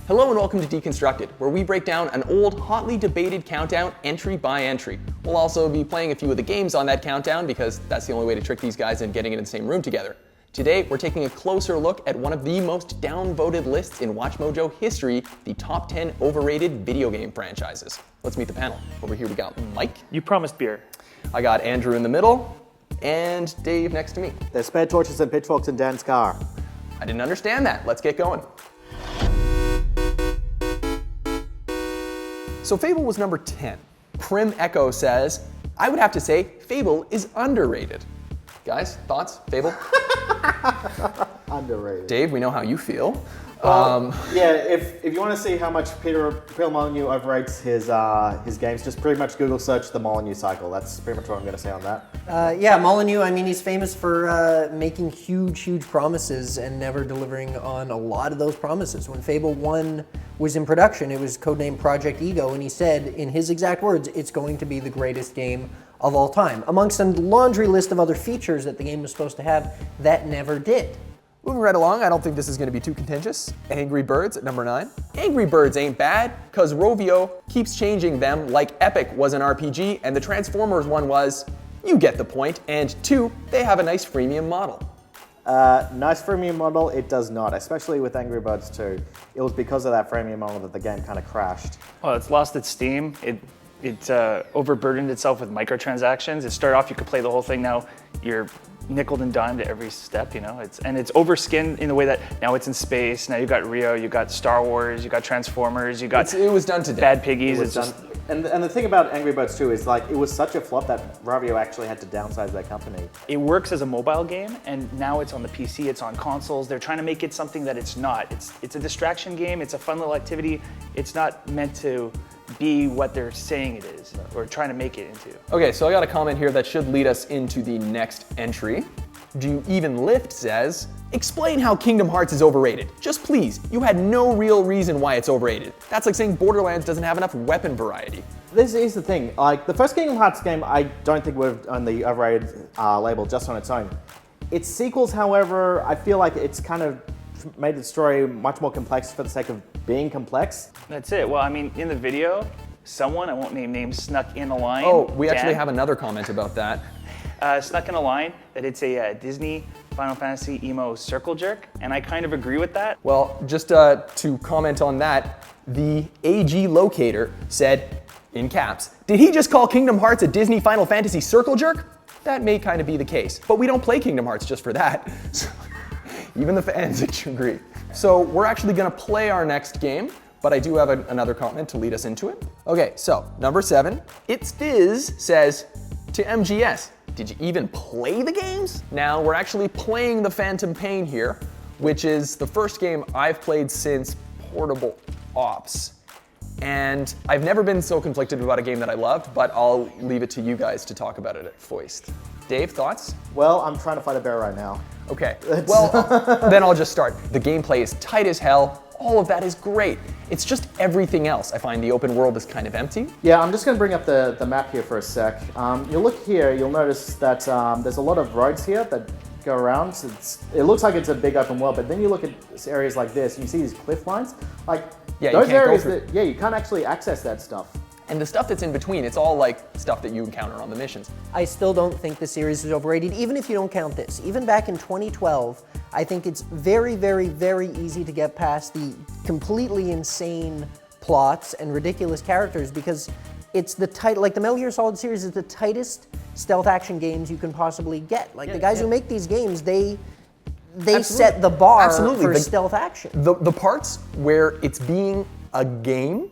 Hello and welcome to Deconstructed, where we break down an old, hotly debated countdown entry by entry. We'll also be playing a few of the games on that countdown because that's the only way to trick these guys into getting it in the same room together. Today, we're taking a closer look at one of the most downvoted lists in WatchMojo history, the top 10 overrated video game franchises. Let's meet the panel. Over here we got Mike. You promised beer. I got Andrew in the middle, and Dave next to me. There's spare torches and pitchforks in Dan's car. I didn't understand that. Let's get going. So Fable was number 10. Prim Echo says, I would have to say Fable is underrated. Guys, thoughts? Fable? Underrated. Dave, we know how you feel. Yeah, if you want to see how much Peter Molyneux overrates his games, just pretty much Google search the Molyneux cycle. That's pretty much what I'm going to say on that. Yeah, Molyneux, I mean, he's famous for making huge promises and never delivering on a lot of those promises. When Fable 1 was in production, it was codenamed Project Ego, and he said, in his exact words, it's going to be the greatest game of all time. Amongst a laundry list of other features that the game was supposed to have, that never did. Moving right along, I don't think this is going to be too contentious. Angry Birds at number 9. Angry Birds ain't bad, because Rovio keeps changing them like Epic was an RPG, and the Transformers one was, you get the point, and 2, they have a nice freemium model. Nice freemium model, it does not, especially with Angry Birds 2. It was because of that freemium model that the game kind of crashed. Well, it's lost its steam. It overburdened itself with microtransactions. It started off, you could play the whole thing. Now you're nickel and dime to every step, you know. It's overskinned in the way that now it's in space. Now you got Rio, you got Star Wars, you got Transformers, you got it was done today. Bad Piggies. It's just and the thing about Angry Birds 2 is like it was such a flop that Rovio actually had to downsize their company. It works as a mobile game, and now it's on the PC, it's on consoles. They're trying to make it something that it's not. It's a distraction game, it's a fun little activity. It's not meant to be what they're saying it is, or trying to make it into. Okay, so I got a comment here that should lead us into the next entry. Do You Even Lift says, explain how Kingdom Hearts is overrated. Just please, you had no real reason why it's overrated. That's like saying Borderlands doesn't have enough weapon variety. This is the thing, like the first Kingdom Hearts game I don't think would have on the overrated label just on its own. Its sequels, however, I feel like it's kind of made the story much more complex for the sake of being complex. That's it. Well, I mean, in the video, someone, I won't name names, snuck in a line. Oh, we actually have another comment about that. Snuck in a line that it's a Disney Final Fantasy emo circle jerk, and I kind of agree with that. Well, just to comment on that, the AG locator said, in caps, did he just call Kingdom Hearts a Disney Final Fantasy circle jerk? That may kind of be the case, but we don't play Kingdom Hearts just for that. So, even the fans agree. So we're actually gonna play our next game, but I do have another comment to lead us into it. Okay, so number 7, It's Fizz says, to MGS, did you even play the games? Now we're actually playing the Phantom Pain here, which is the first game I've played since Portable Ops. And I've never been so conflicted about a game that I loved, but I'll leave it to you guys to talk about it at Foist. Dave, thoughts? Well, I'm trying to fight a bear right now. Okay, well, then I'll just start. The gameplay is tight as hell. All of that is great. It's just everything else. I find the open world is kind of empty. Yeah, I'm just going to bring up the map here for a sec. You'll look here, you'll notice that there's a lot of roads here that go around. So it looks like it's a big open world, but then you look at areas like this and you see these cliff lines. Like, yeah, those areas you can't actually access that stuff. And the stuff that's in between, it's all like stuff that you encounter on the missions. I still don't think the series is overrated, even if you don't count this. Even back in 2012, I think it's very easy to get past the completely insane plots and ridiculous characters because it's the like the Metal Gear Solid series is the tightest stealth action games you can possibly get. Like the guys who make these games, they set the bar for stealth action. The parts where it's being a game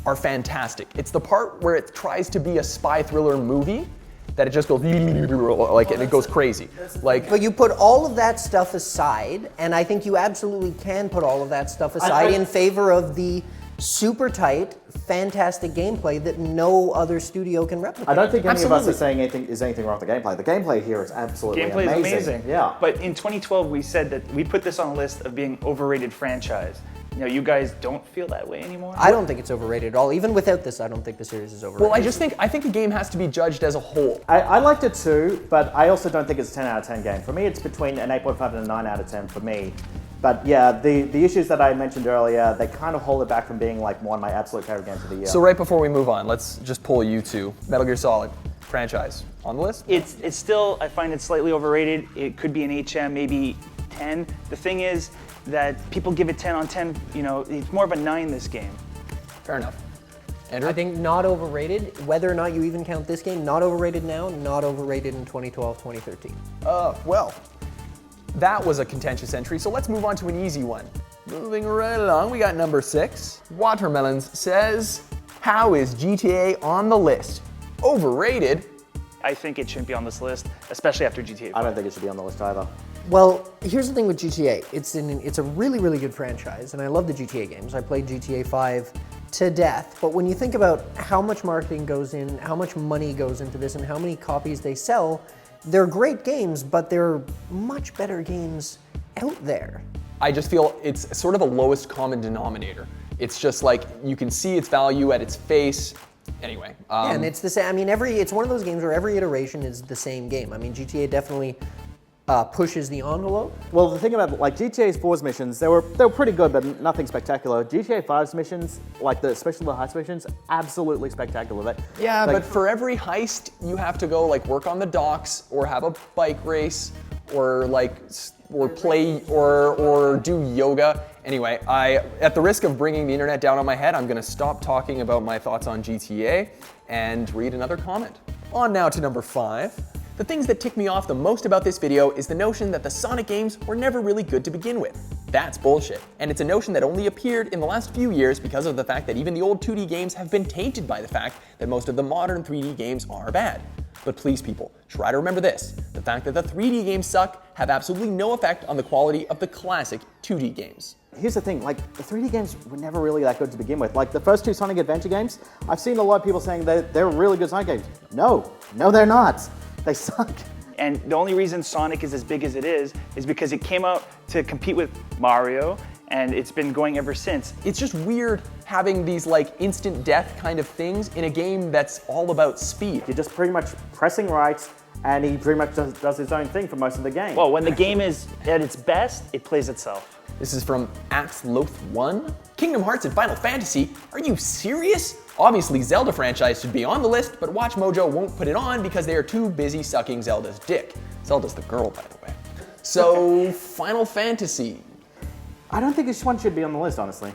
are fantastic. It's the part where it tries to be a spy thriller movie that it just goes like and it goes crazy. Like, but you put all of that stuff aside, and I think you absolutely can put all of that stuff aside in favor of the super tight, fantastic gameplay that no other studio can replicate. I don't think any of us are saying anything wrong with the gameplay. The gameplay here is absolutely amazing. Gameplay is amazing. Yeah. But in 2012, we said that we put this on a list of being overrated franchise. You know, you guys don't feel that way anymore? I don't think it's overrated at all. Even without this, I don't think the series is overrated. Well, I think the game has to be judged as a whole. I liked it too, but I also don't think it's a 10 out of 10 game. For me, it's between an 8.5 and a 9 out of 10 for me. But yeah, the issues that I mentioned earlier, they kind of hold it back from being like one of my absolute favorite games of the year. So right before we move on, let's just pull you two. Metal Gear Solid franchise on the list? It's still, I find it slightly overrated. It could be an HM, maybe 10. The thing is that people give it 10 on 10, you know, it's more of a 9 this game. Fair enough. Andrew? I think not overrated, whether or not you even count this game, not overrated now, not overrated in 2012, 2013. Well, that was a contentious entry, so let's move on to an easy one. Moving right along, we got number 6. Watermelons says, how is GTA on the list? Overrated? I think it shouldn't be on this list, especially after GTA 5. I don't think it should be on the list either. Well, here's the thing with GTA. It's a really, really good franchise, and I love the GTA games. I played GTA 5 to death, but when you think about how much marketing goes in, how much money goes into this, and how many copies they sell, they're great games, but there are much better games out there. I just feel it's sort of a lowest common denominator. It's just like, you can see its value at its face. Anyway. Yeah, and it's the same. I mean, it's one of those games where every iteration is the same game. I mean, GTA definitely pushes the envelope. Well, the thing about like GTA 4's missions, they were pretty good, but nothing spectacular. GTA 5's missions, like especially the heist missions, absolutely spectacular. Yeah, but for every heist, you have to go like work on the docks, or have a bike race, or play, or do yoga. Anyway, at the risk of bringing the internet down on my head, I'm gonna stop talking about my thoughts on GTA and read another comment. On now to number 5. The things that tick me off the most about this video is the notion that the Sonic games were never really good to begin with. That's bullshit, and it's a notion that only appeared in the last few years because of the fact that even the old 2D games have been tainted by the fact that most of the modern 3D games are bad. But please people, try to remember this. The fact that the 3D games suck have absolutely no effect on the quality of the classic 2D games. Here's the thing, like the 3D games were never really that good to begin with. Like the first 2 Sonic Adventure games, I've seen a lot of people saying that they're really good Sonic games. No, they're not. They suck. And the only reason Sonic is as big as it is because it came out to compete with Mario, and it's been going ever since. It's just weird having these like instant death kind of things in a game that's all about speed. You're just pretty much pressing right, and he pretty much does his own thing for most of the game. Well, when the game is at its best, it plays itself. This is from AxeLoath1. Kingdom Hearts and Final Fantasy? Are you serious? Obviously, Zelda franchise should be on the list, but WatchMojo won't put it on because they are too busy sucking Zelda's dick. Zelda's the girl, by the way. So, Final Fantasy. I don't think this one should be on the list, honestly.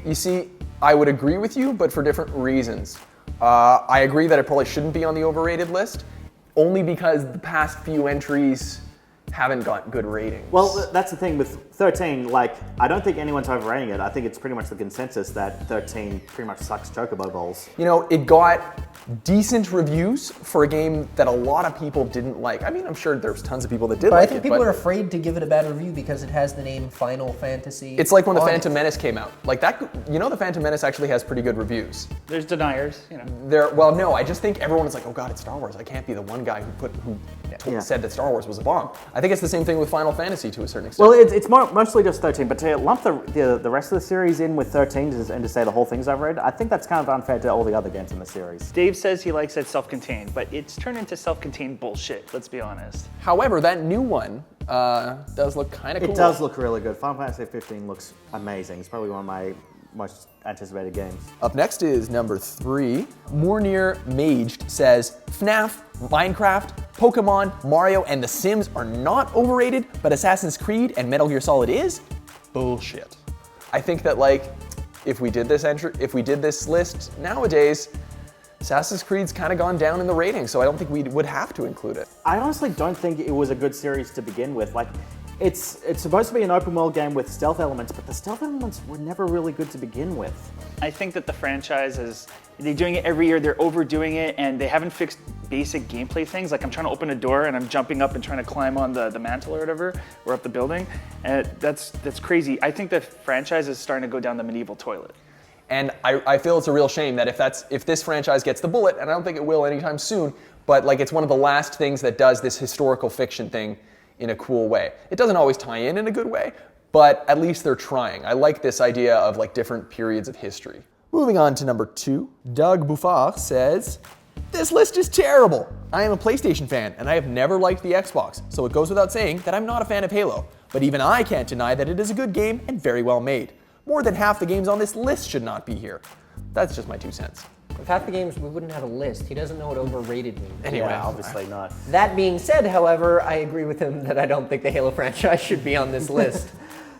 You see, I would agree with you, but for different reasons. I agree that it probably shouldn't be on the overrated list, only because the past few entries haven't got good ratings. Well, that's the thing with 13, like, I don't think anyone's overrating it. I think it's pretty much the consensus that 13 pretty much sucks Chocobo Balls. You know, it got decent reviews for a game that a lot of people didn't like. I mean, I'm sure there's tons of people that did But like I think it, people are afraid to give it a bad review because it has the name Final Fantasy. It's like when the on Phantom it. Menace came out. Like that, you know, the Phantom Menace actually has pretty good reviews. There's deniers, you know. Well, no, I just think everyone is like, oh God, it's Star Wars. I can't be the one guy who said that Star Wars was a bomb. I think it's the same thing with Final Fantasy to a certain extent. Well, it's mostly just 13, but to lump the rest of the series in with 13 and to say the whole thing's overrated, I think that's kind of unfair to all the other games in the series. Dave says he likes it self-contained, but it's turned into self-contained bullshit, let's be honest. However, that new one does look kind of cool. It does look really good. Final Fantasy 15 looks amazing. It's probably one of my most anticipated games. Up next is number 3. Mornir Maged says, FNAF, Minecraft, Pokemon, Mario, and The Sims are not overrated, but Assassin's Creed and Metal Gear Solid is bullshit. I think that like, if we did this list nowadays, Assassin's Creed's kind of gone down in the rating, so I don't think we would have to include it. I honestly don't think it was a good series to begin with. Like, it's supposed to be an open world game with stealth elements, but the stealth elements were never really good to begin with. I think that the franchise they're doing it every year, they're overdoing it, and they haven't fixed basic gameplay things. Like I'm trying to open a door and I'm jumping up and trying to climb on the mantle or whatever, or up the building, and that's crazy. I think the franchise is starting to go down the medieval toilet. And I feel it's a real shame that if this franchise gets the bullet, and I don't think it will anytime soon, but like it's one of the last things that does this historical fiction thing in a cool way. It doesn't always tie in a good way, but at least they're trying. I like this idea of like different periods of history. Moving on to number 2, Doug Bouffard says, this list is terrible. I am a PlayStation fan, and I have never liked the Xbox, so it goes without saying that I'm not a fan of Halo. but even I can't deny that it is a good game and very well made. More than half the games on this list should not be here. That's just my 2 cents. If half the games, we wouldn't have a list. He doesn't know what overrated means. Anyway, Yeah, obviously not. That being said, however, I agree with him that I don't think the Halo franchise should be on this list.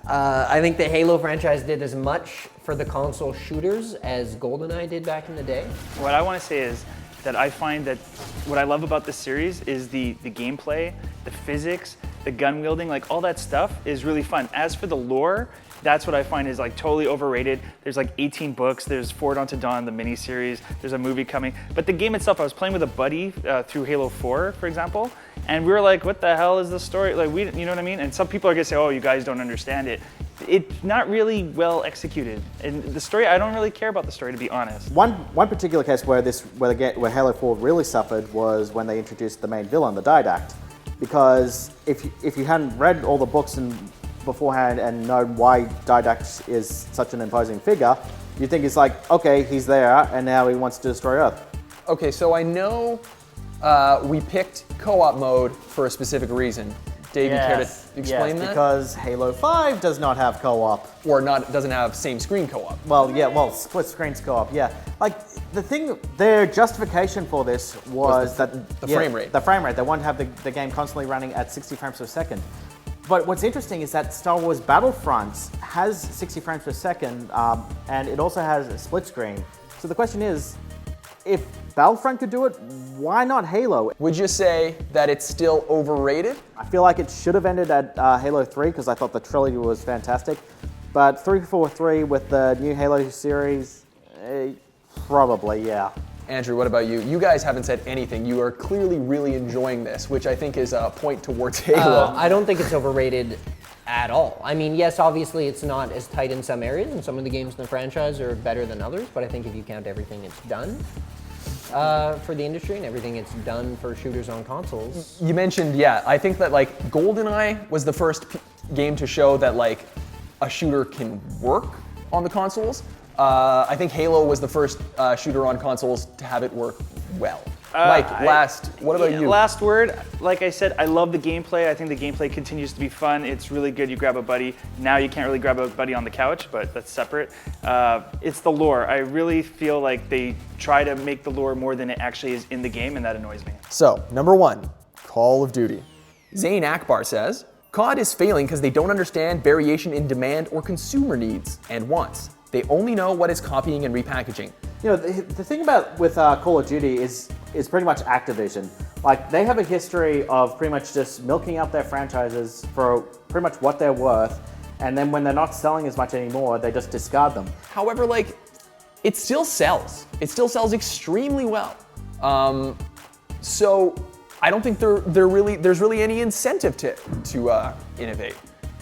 I think the Halo franchise did as much for the console shooters as GoldenEye did back in the day. What I want to say is that I find that what I love about this series is the gameplay, the physics, the gun wielding, like all that stuff is really fun. As for the lore, that's what I find is like totally overrated. There's like 18 books, there's Forward Unto Dawn, the miniseries, there's a movie coming. But the game itself, I was playing with a buddy through Halo 4, for example, and we were like, what the hell is the story? Like, you know what I mean? And some people are gonna say, oh, you guys don't understand it. It's not really well executed. And the story, I don't really care about the story, to be honest. One particular case where Halo 4 really suffered was when they introduced the main villain, the Didact. Because if you hadn't read all the books beforehand and known why Didact is such an imposing figure, you think it's like, okay, he's there and now he wants to destroy Earth. Okay, so I know we picked co-op mode for a specific reason. Dave, you care to explain that? Because Halo 5 does not have co-op. Or doesn't have same screen co-op. Well, split screens co-op, yeah. Like, their justification for this was the frame rate. The frame rate. They wanted to have the game constantly running at 60 frames per second. But what's interesting is that Star Wars Battlefront has 60 frames per second, and it also has a split screen. So the question is, if Battlefront could do it, why not Halo? Would you say that it's still overrated? I feel like it should have ended at Halo 3 because I thought the trilogy was fantastic. But 343 with the new Halo series, probably, yeah. Andrew, what about you? You guys haven't said anything. You are clearly really enjoying this, which I think is a point towards Halo. I don't think it's overrated at all. I mean, yes, obviously it's not as tight in some areas, and some of the games in the franchise are better than others, but I think if you count everything it's done for the industry and everything it's done for shooters on consoles. You mentioned, yeah, I think that like GoldenEye was the first game to show that like a shooter can work on the consoles. I think Halo was the first shooter on consoles to have it work well. Mike, what about you? Last word, like I said, I love the gameplay. I think the gameplay continues to be fun. It's really good. You grab a buddy. Now you can't really grab a buddy on the couch, but that's separate. It's the lore. I really feel like they try to make the lore more than it actually is in the game, and that annoys me. So, number 1, Call of Duty. Zain Akbar says, COD is failing because they don't understand variation in demand or consumer needs and wants. They only know what is copying and repackaging. You know, the thing about with Call of Duty is pretty much Activision. Like, they have a history of pretty much just milking out their franchises for pretty much what they're worth, and then when they're not selling as much anymore, they just discard them. However, like, it still sells. It still sells extremely well. So I don't think there's really any incentive to innovate.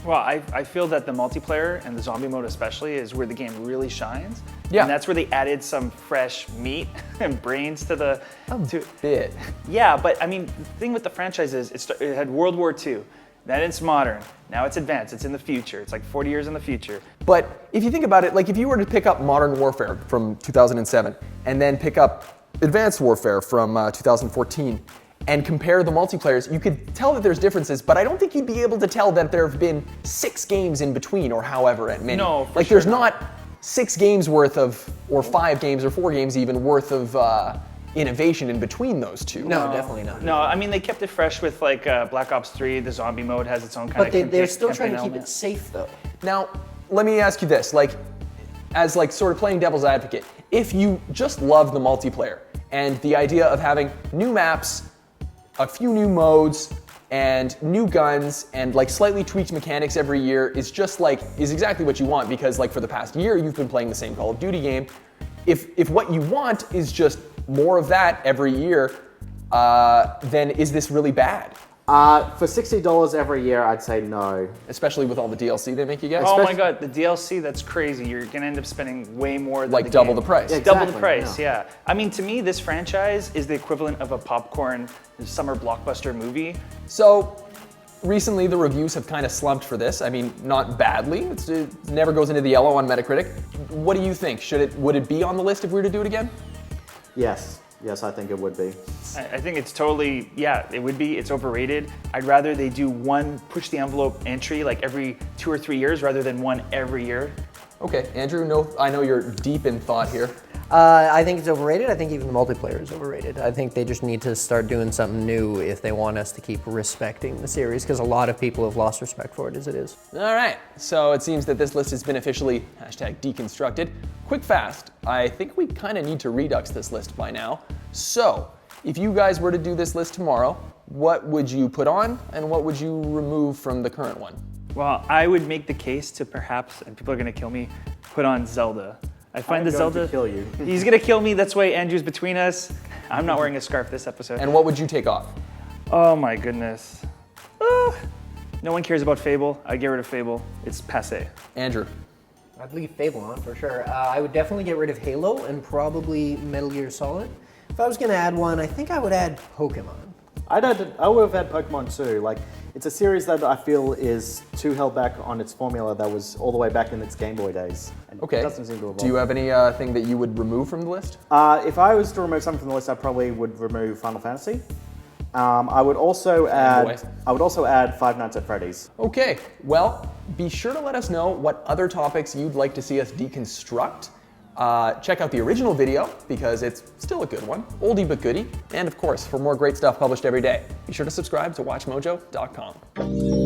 Well, I feel that the multiplayer and the zombie mode especially is where the game really shines. Yeah. And that's where they added some fresh meat and brains to the... Bit. Yeah, but I mean, the thing with the franchise is it had World War II, then it's modern, now it's advanced, it's in the future, it's like 40 years in the future. But if you think about it, like if you were to pick up Modern Warfare from 2007 and then pick up Advanced Warfare from 2014, and compare the multiplayers, you could tell that there's differences, but I don't think you'd be able to tell that there have been 6 games in between or however many. No, for like sure there's not 6 games worth of, or 5 games or 4 games even worth of innovation in between those two. No, definitely not. No, I mean, they kept it fresh with like Black Ops 3, the zombie mode has its own kind of But they're still campaign trying to keep element. it safe, though. Now, let me ask you this, like, as like sort of playing devil's advocate, if you just love the multiplayer and the idea of having new maps, a few new modes, and new guns, and like slightly tweaked mechanics every year is exactly what you want, because like for the past year you've been playing the same Call of Duty game. If what you want is just more of that every year, then is this really bad? For $60 every year, I'd say no. Especially with all the DLC they make you get? Oh my god, the DLC, that's crazy. You're gonna end up spending way more than Like the double game. the price. Yeah, Double the exactly, price, yeah. I mean, to me, this franchise is the equivalent of a popcorn summer blockbuster movie. So, recently the reviews have kind of slumped for this. I mean, not badly. It never goes into the yellow on Metacritic. What do you think? Would it be on the list if we were to do it again? Yes. Yes, I think it would be. I think it's totally, yeah, it would be. It's overrated. I'd rather they do one push the envelope entry like every 2 or 3 years rather than one every year. Okay, Andrew, I know you're deep in thought here. I think it's overrated. I think even the multiplayer is overrated. I think they just need to start doing something new if they want us to keep respecting the series, because a lot of people have lost respect for it as it is. All right, so it seems that this list has been officially #deconstructed. Quick fast, I think we kind of need to redux this list by now. So, if you guys were to do this list tomorrow, what would you put on and what would you remove from the current one? Well, I would make the case to perhaps, and people are gonna kill me, put on Zelda. I find the Zelda. Kill you. He's gonna kill me. That's why Andrew's between us. I'm not wearing a scarf this episode. And what would you take off? Oh my goodness. No one cares about Fable. I get rid of Fable. It's passé. Andrew. I'd leave Fable on for sure. I would definitely get rid of Halo and probably Metal Gear Solid. If I was gonna add one, I think I would add Pokemon. I would have had Pokemon too. Like, it's a series that I feel is too held back on its formula that was all the way back in its Game Boy days. And Okay. It doesn't seem to evolve. Do you have any thing that you would remove from the list? If I was to remove something from the list, I probably would remove Final Fantasy. I would also add Five Nights at Freddy's. Okay, well, be sure to let us know what other topics you'd like to see us deconstruct. Check out the original video because it's still a good one, oldie but goodie. And of course, for more great stuff published every day, be sure to subscribe to WatchMojo.com.